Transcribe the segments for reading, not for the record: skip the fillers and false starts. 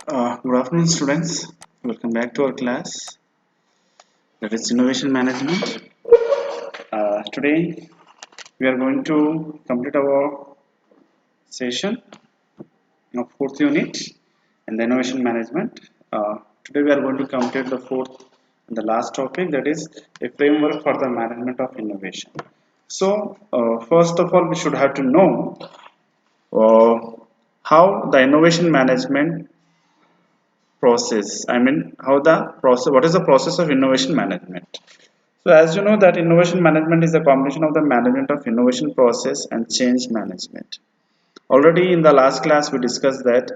Good afternoon, students. Welcome back to our class, that is Innovation Management. Today, we are going to complete our session of fourth unit in the Innovation Management. Today, we are going to complete the fourth and the last topic, that is a framework for the management of innovation. So, first of all, we should have to know uh, how the innovation management process. How the process, what is the process of innovation management? So as you know that innovation management is a combination of the management of innovation process and change management. Already in the last class we discussed that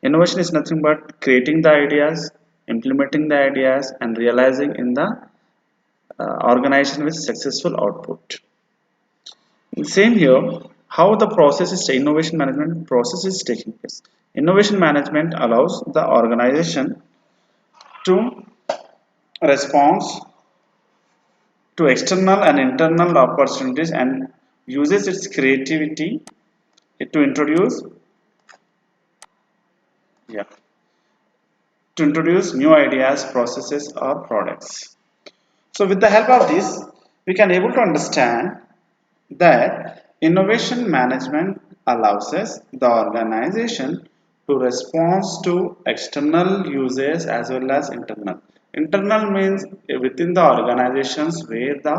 innovation is nothing but creating the ideas, implementing the ideas and realizing in the organization with successful output. Same here, how the process is innovation management process is taking place. Innovation management allows the organization to respond to external and internal opportunities and uses its creativity to yeah introduce new ideas, processes or products. So with the help of this we can able to understand that innovation management allows us the organization to respond to external uses as well as internal. Internal means within the organizations where the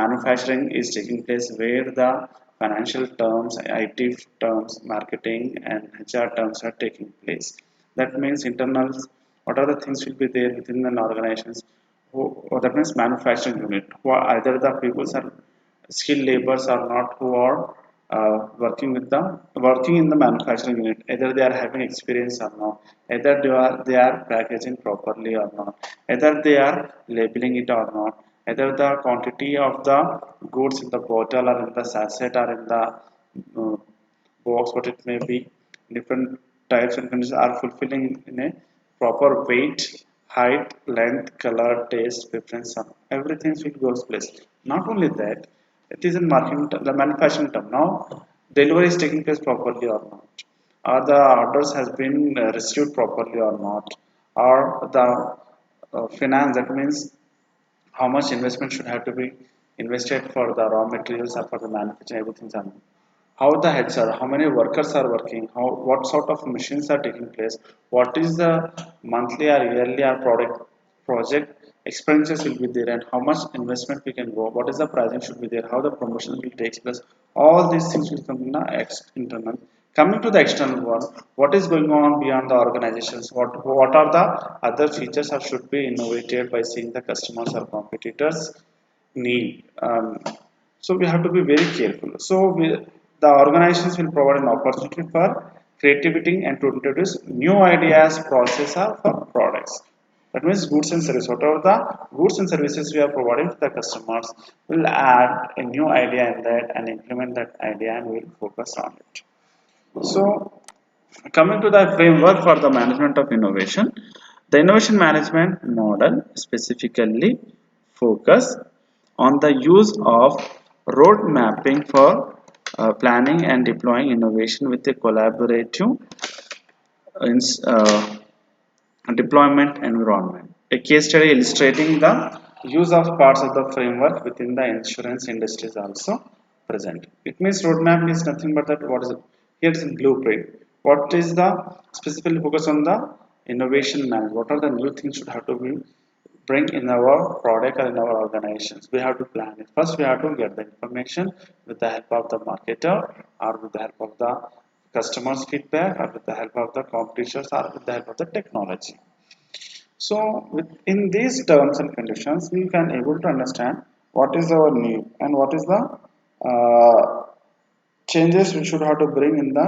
manufacturing is taking place, where the financial terms, IT terms, marketing and HR terms are taking place. That means internals, what are the things will be there within an organizations, or that means manufacturing unit, who are either the people are skilled laborers or not, who are working in the manufacturing unit, either they are having experience or not, either they are packaging properly or not, either they are labeling it or not, either the quantity of the goods in the bottle or in the sachet or in the uh, box, what it may be, different types and conditions are fulfilling in a proper weight, height, length, color, taste, preference, everything should go place. Not only that, it is in marketing, the manufacturing term. Now, delivery is taking place properly or not, or the orders has been received properly or not, or the finance, that means how much investment should have to be invested for the raw materials or for the manufacturing, everything's on how the heads are, how many workers are working, how what sort of machines are taking place, what is the monthly or yearly or product project expenses will be there, and how much investment we can go, what is the pricing should be there, how the promotion will take place. All these things will come in the internal. Coming to the external one, what is going on beyond the organizations? What are the other features or should be innovated by seeing the customers or competitors need? So we have to be very careful. The organizations will provide an opportunity for creativity and to introduce new ideas, process or for products. That means goods and services. Whatever the goods and services we are providing to the customers, will add a new idea in that and implement that idea and will focus on it. So coming to the framework for the management of innovation, the innovation management model specifically focus on the use of road mapping for planning and deploying innovation with a collaborative uh, deployment environment. A case study illustrating the use of parts of the framework within the insurance industry is also present. It means roadmap is nothing but that what is it? Here is a blueprint. What is the specifically focus on the innovation management? What are the new things should have to be bring in our product or in our organizations? We have to plan it. First, we have to get the information with the help of the marketer or with the help of the customers feedback or with the help of the competitors or with the help of the technology. So in these terms and conditions, we can able to understand what is our need and what is the changes we should have to bring in the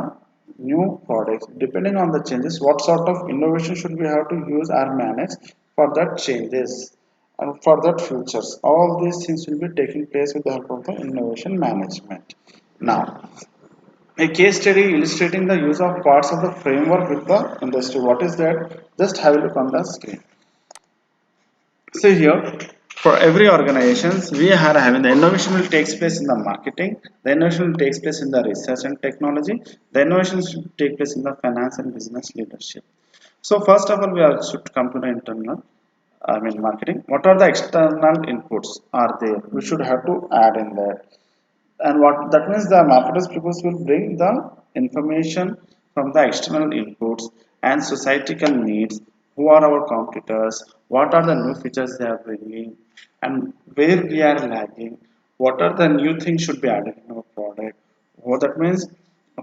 new products. Depending on the changes, what sort of innovation should we have to use or manage for that changes and for that futures. All these things will be taking place with the help of the innovation management. Now, a case study illustrating the use of parts of the framework with the industry. What is that? Just have a look on the screen. See here, For every organizations we are having the innovation will takes place in the marketing, the innovation will takes place in the research and technology, the innovation should take place in the finance and business leadership. So first of all we are should come to the internal, I mean marketing. What are the external inputs are there, we should have to add in there. And what that means, the marketers people will bring the information from the external inputs and societal needs. Who are our competitors, what are the new features they are bringing, and where we are lagging, what are the new things should be added in our product. What that means,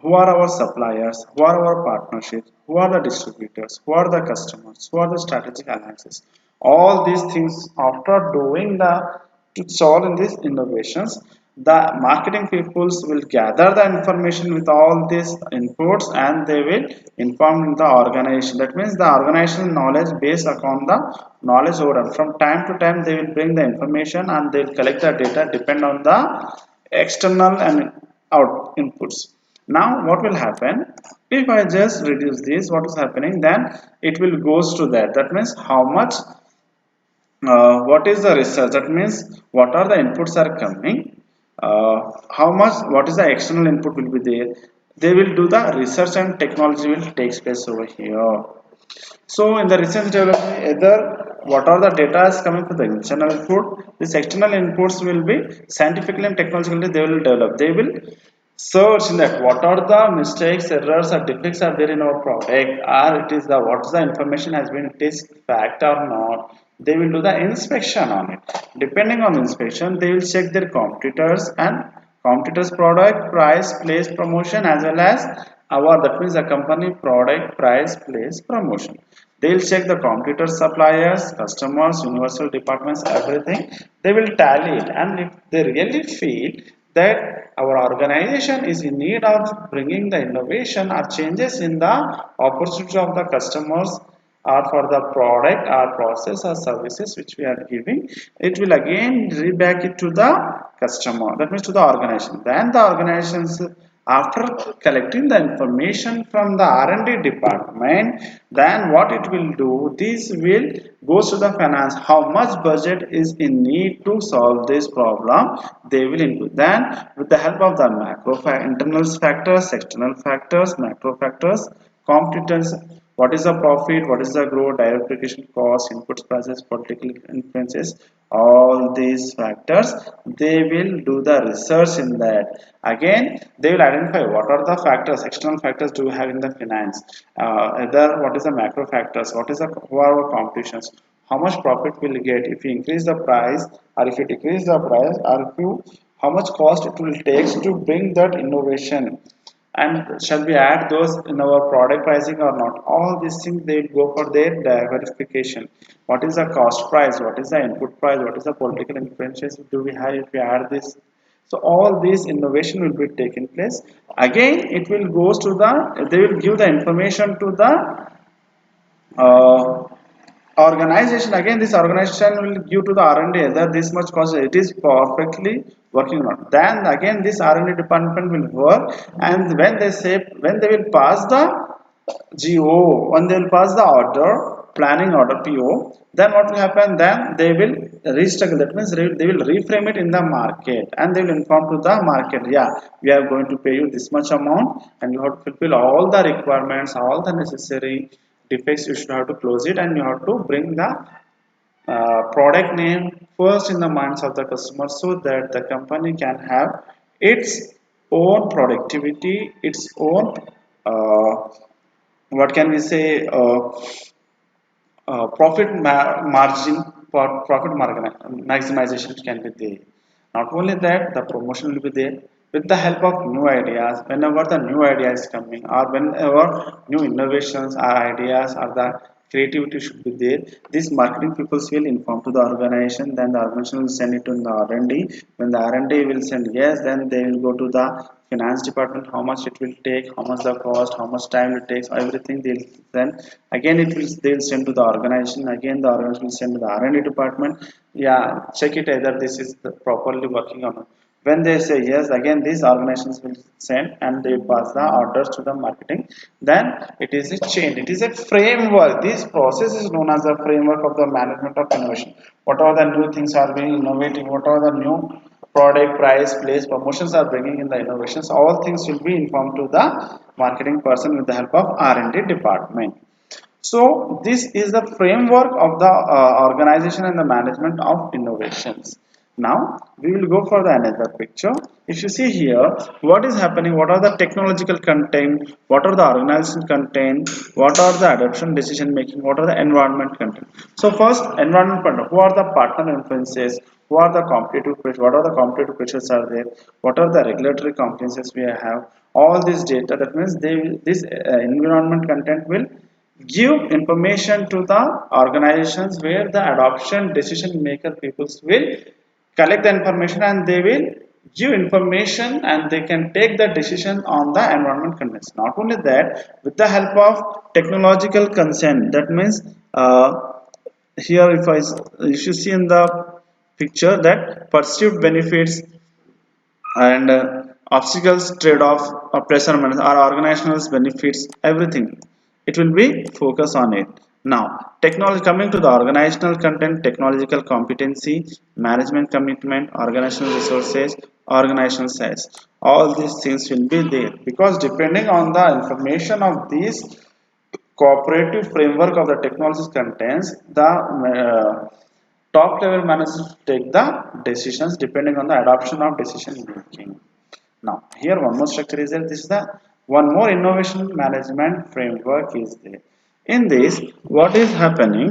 who are our suppliers, who are our partnerships, who are the distributors, who are the customers, who are the strategic alliances. All these things after doing the to solve in these innovations, the marketing peoples will gather the information with all these inputs and they will inform the organization. That means the organization knowledge based upon the knowledge order. From time to time they will bring the information and they will collect the data depend on the external and out inputs. Now what will happen, if I just reduce this, what is happening then, it will goes to that. That means how much, what is the research, that means what are the inputs are coming, how much, what is the external input will be there, they will do the research and technology will take place over here. So in the research development, either what are the data is coming from the internal input, this external inputs will be scientifically and technologically they will develop. They will search in that what are the mistakes, errors or defects are there in our product, or it is the what is the information has been it is fact or not. They will do the inspection on it. Depending on inspection, they will check their competitors and competitors product, price, place, promotion, as well as our, that means the company product, price, place, promotion. They will check the competitor suppliers, customers, universal departments, everything. They will tally it, and if they really feel that our organization is in need of bringing the innovation or changes in the opportunity of the customers or for the product or process or services which we are giving, it will again reback it to the customer, that means to the organization. Then the organizations, after collecting the information from the R&D department, then what it will do, this will goes to the finance, how much budget is in need to solve this problem, they will input. Then with the help of the internal factors, external factors, macro factors, competence, what is the profit, what is the growth, direct application cost, inputs, prices, political influences, all these factors, they will do the research in that. Again, they will identify what are the factors, external factors do we have in the finance, either what is the macro factors, what is the, who are our competitions, how much profit will get if you increase the price or if you decrease the price, or if you, how much cost it will take to bring that innovation, and shall we add those in our product pricing or not. All these things they will go for their verification. What is the cost price, what is the input price, what is the political influences do we have if we add this. So all these innovation will be taken place. Again it will goes to the, they will give the information to the uh, organization. Again this organization will give to the R&D that this much cost it is perfectly working on. Then again this R&D department will work, and when they say, when they will pass the GO, when they will pass the order, planning order PO, then what will happen, then they will restructure, that means they will reframe it in the market and they will inform to the market, yeah, we are going to pay you this much amount and you have to fulfill all the requirements, all the necessary defects, you should have to close it and you have to bring the product name first in the minds of the customer so that the company can have its own productivity, its own uh, what can we say, profit margin for profit maximization can be there. Not only that, the promotion will be there with the help of new ideas. Whenever the new idea is coming, or whenever new innovations or ideas or the creativity should be there, these marketing people will inform to the organization. Then the organization will send it to the R&D. When the R&D will send yes, then they will go to the finance department, how much it will take, how much the cost, how much time it takes, everything they'll send. Again it will, they'll send to the organization. Again the organization will send to the R&D department, yeah, check it either this is properly working or not. When they say yes, again these organizations will send and they pass the orders to the marketing. Then it is a chain, it is a framework. This process is known as the framework of the management of innovation. What are the new things are being innovating, what are the new product, price, place, promotions are bringing in the innovations, all things will be informed to the marketing person with the help of R&D department. So this is the framework of the organization and the management of innovations. Now we will go for the another picture. If you see here, what is happening, what are the technological content, what are the organizational content, what are the adoption decision making, what are the environment content. So first, environment content, who are the partner influences, who are the competitive pressures, what are the competitive pressures are there, what are the regulatory compliances we have, all this data. That means this environment content will give information to the organizations where the adoption decision maker peoples will collect the information and they will give information and they can take the decision on the environment conditions. Not only that, with the help of technological consent, that means here if you see in the picture that perceived benefits and obstacles trade-off or pressure management or organizational benefits, everything it will be focus on it. Now technology, coming to the organizational content, technological competency, management commitment, organizational resources, organizational size, all these things will be there because depending on the information of these cooperative framework of the technology contents, the top level managers take the decisions depending on the adoption of decision making. Now, here one more structure is there. This is the one more innovation management framework is there. In this, what is happening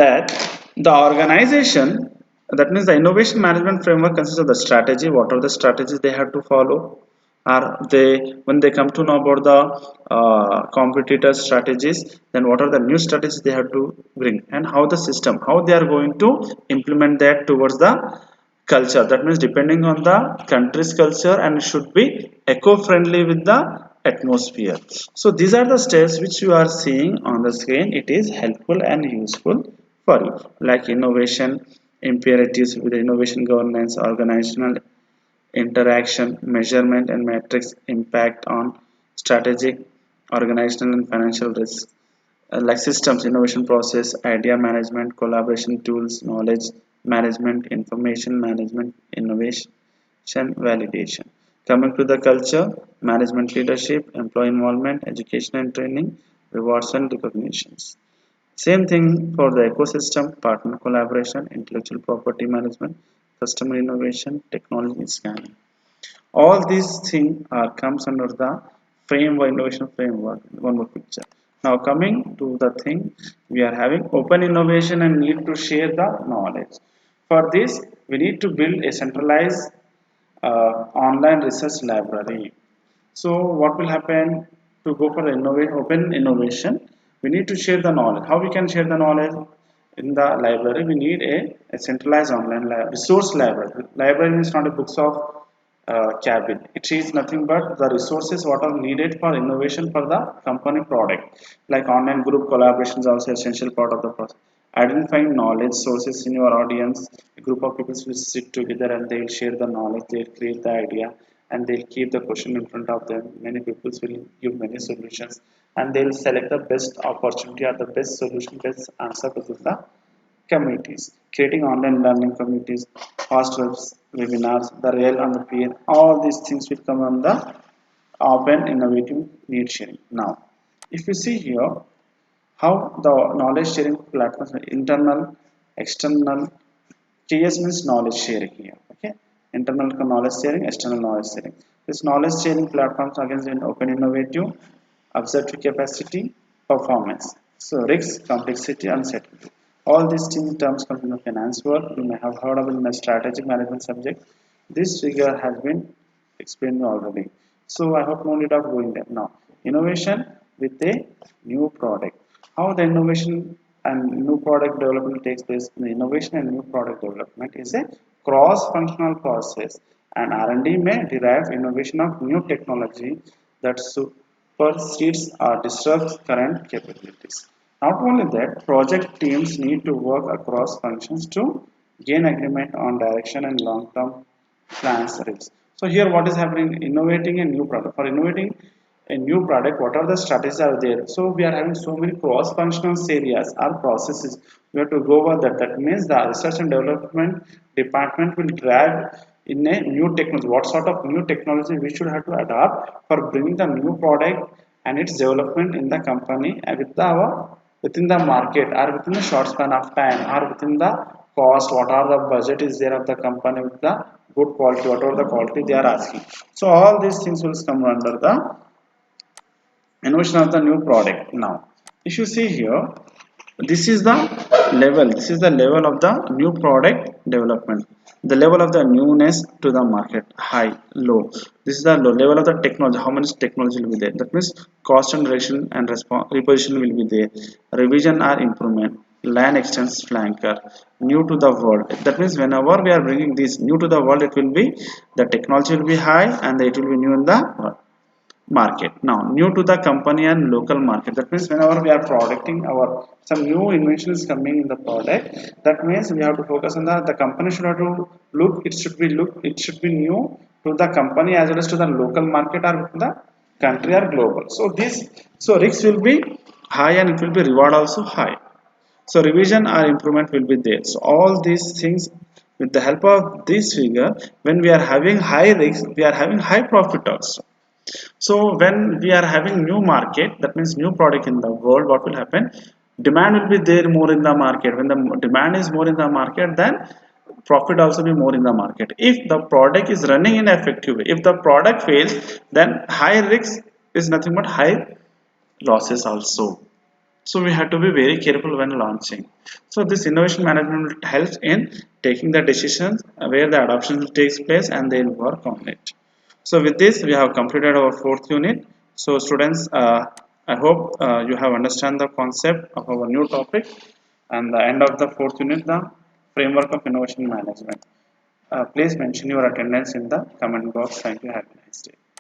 that the organization, that means the innovation management framework consists of the strategy. What are the strategies they have to follow? Are they, when they come to know about the competitor strategies, then what are the new strategies they have to bring, and how the system, how they are going to implement that towards the culture. That means depending on the country's culture and should be eco-friendly with the atmosphere. So these are the steps which you are seeing on the screen. It is helpful and useful for you, like innovation imperatives with innovation governance, organizational interaction, measurement and metrics, impact on strategic, organizational and financial risk, like systems, innovation process, idea management, collaboration tools, knowledge management, information management, innovation validation. Coming to the culture, management leadership, employee involvement, education and training, rewards and recognitions. Same thing for the ecosystem, partner collaboration, intellectual property management, customer innovation, technology scanning. All these things comes under the framework, innovation framework. One more picture. Now coming to the thing, we are having open innovation and need to share the knowledge. For this we need to build a centralized online research library. So what will happen, to go for the open innovation, we need to share the knowledge. How we can share the knowledge? In the library we need a centralized online resource library. Library is not a books of cabin. It is nothing but the resources what are needed for innovation for the company product. Like online group collaboration is also essential part of the process. Identifying knowledge sources in your audience. A group of people will sit together and they will share the knowledge, they'll create the idea and they'll keep the question in front of them. Many people will give many solutions and they'll select the best opportunity or the best solution, best answer to the communities. Creating online learning communities, fast webinars, the real and the peer, all these things will come on the open innovative need sharing. Now if you see here how the knowledge sharing platforms, internal, external. TS means knowledge sharing here. Okay, internal knowledge sharing, external knowledge sharing. This knowledge sharing platforms again in open innovative, observatory capacity, performance. So risk, complexity, uncertainty. All these terms come from the finance world. You may have heard of it in a strategic management subject. This figure has been explained already. So I hope no need of going there. Now, innovation with a new product. How the innovation and new product development takes place. The innovation and new product development is a cross-functional process, and R&D may derive innovation of new technology that supersedes or disrupts current capabilities. Not only that, project teams need to work across functions to gain agreement on direction and long-term plans risks. So here what is happening? Innovating a new product. For innovating a new product, what are the strategies are there? So we are having so many cross-functional areas or processes. We have to go over that. That means the research and development department will drive in a new technology. What sort of new technology we should have to adopt for bringing the new product and its development in the company and with our within the market or within the short span of time or within the cost, what are the budget is there of the company with the good quality, whatever the quality they are asking. So all these things will come under the innovation of the new product. Now if you see here, this is the level of the new product development, the level of the newness to the market, high, low. This is the low level of the technology, how much technology will be there. That means cost and direction and reposition will be there, revision or improvement, line extends, flanker, new to the world. That means whenever we are bringing this new to the world, it will be the technology will be high and it will be new in the world market. Now new to the company and local market, that means whenever we are producting our some new invention is coming in the product, that means we have to focus on the company should have to look it should be new to the company as well as to the local market or the country or global. So this, so risk will be high and it will be reward also high. So revision or improvement will be there. So all these things, with the help of this figure, when we are having high risk, we are having high profit also. So when we are having new market, that means new product in the world, what will happen? Demand will be there more in the market. When the demand is more in the market, then profit also be more in the market. If the product is running in effective way, if the product fails, then high risk is nothing but high losses also. So we have to be very careful when launching. So this innovation management helps in taking the decisions where the adoption takes place and they will work on it. So with this we have completed our fourth unit. So students, I hope you have understand the concept of our new topic and the end of the fourth unit, the framework of innovation management. Please mention your attendance in the comment box. Thank you. Have a nice day.